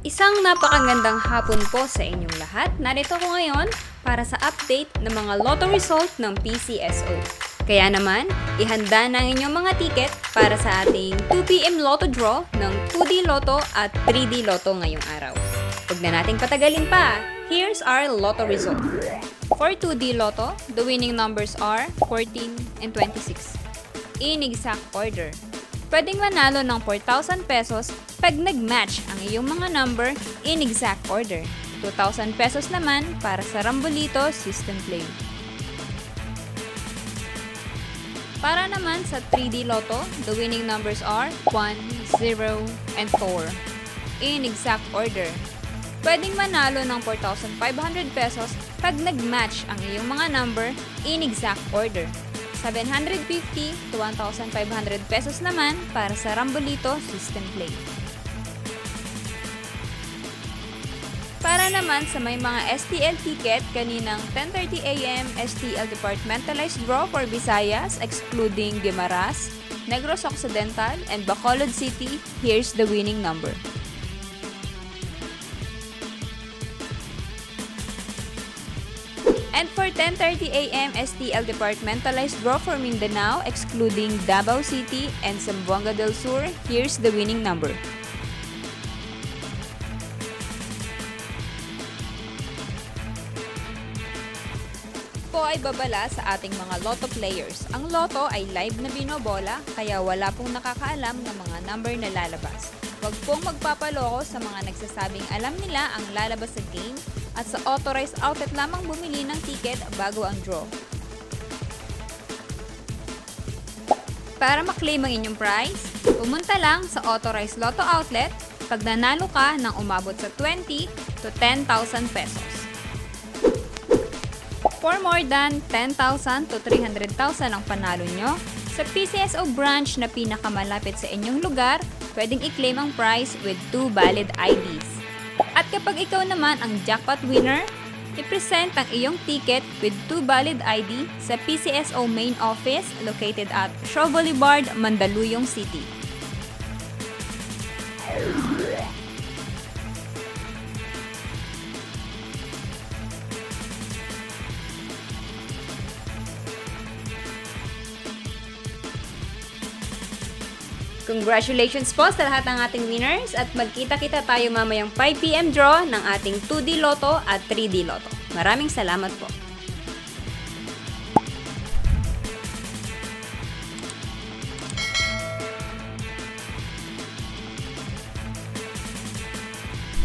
Isang napakagandang hapon po sa inyong lahat. Narito ko ngayon para sa update ng mga lotto result ng PCSO. Kaya naman, ihanda na ang inyong mga ticket para sa ating 2pm lotto draw ng 2D Lotto at 3D Lotto ngayong araw. Huwag na nating patagalin pa. Here's our lotto result. For 2D Lotto, the winning numbers are 14 and 26. In exact order. Pwedeng manalo ng 4,000 pesos pag nag-match ang iyong mga number in exact order. 2,000 pesos naman para sa Rambolito System Play. Para naman sa 3D Lotto, the winning numbers are 1, 0, and 4. In exact order. Pwedeng manalo ng 4,500 pesos pag nag-match ang iyong mga number in exact order. 750 to 1,500 pesos naman para sa Rambolito System Play. Para naman sa may mga STL ticket, kaninang 10:30 AM STL Departmentalized Draw for Visayas excluding Guimaras, Negros Occidental, and Bacolod City, here's the winning number. And for 10:30 AM STL Departmentalized Draw for Mindanao excluding Davao City and Zamboanga del Sur, here's the winning number. Po ay babala sa ating mga lotto players. Ang lotto ay live na binobola kaya wala pong nakakaalam ng mga number na lalabas. Huwag pong magpapaloko sa mga nagsasabing alam nila ang lalabas sa game at sa authorized outlet lamang bumili ng ticket bago ang draw. Para maklaim ang inyong prize, pumunta lang sa authorized lotto outlet pag nanalo ka ng umabot sa 20 to 10,000 pesos. For more than 10,000 to 300,000 ang panalo nyo, sa PCSO branch na pinakamalapit sa inyong lugar, pwedeng i-claim ang prize with 2 valid IDs. At kapag ikaw naman ang jackpot winner, i-present ang iyong ticket with 2 valid ID sa PCSO main office located at Shaw Boulevard, Mandaluyong City. Congratulations po sa lahat ng ating winners at magkita-kita tayo mamayang 5pm draw ng ating 2D Lotto at 3D Lotto. Maraming salamat po.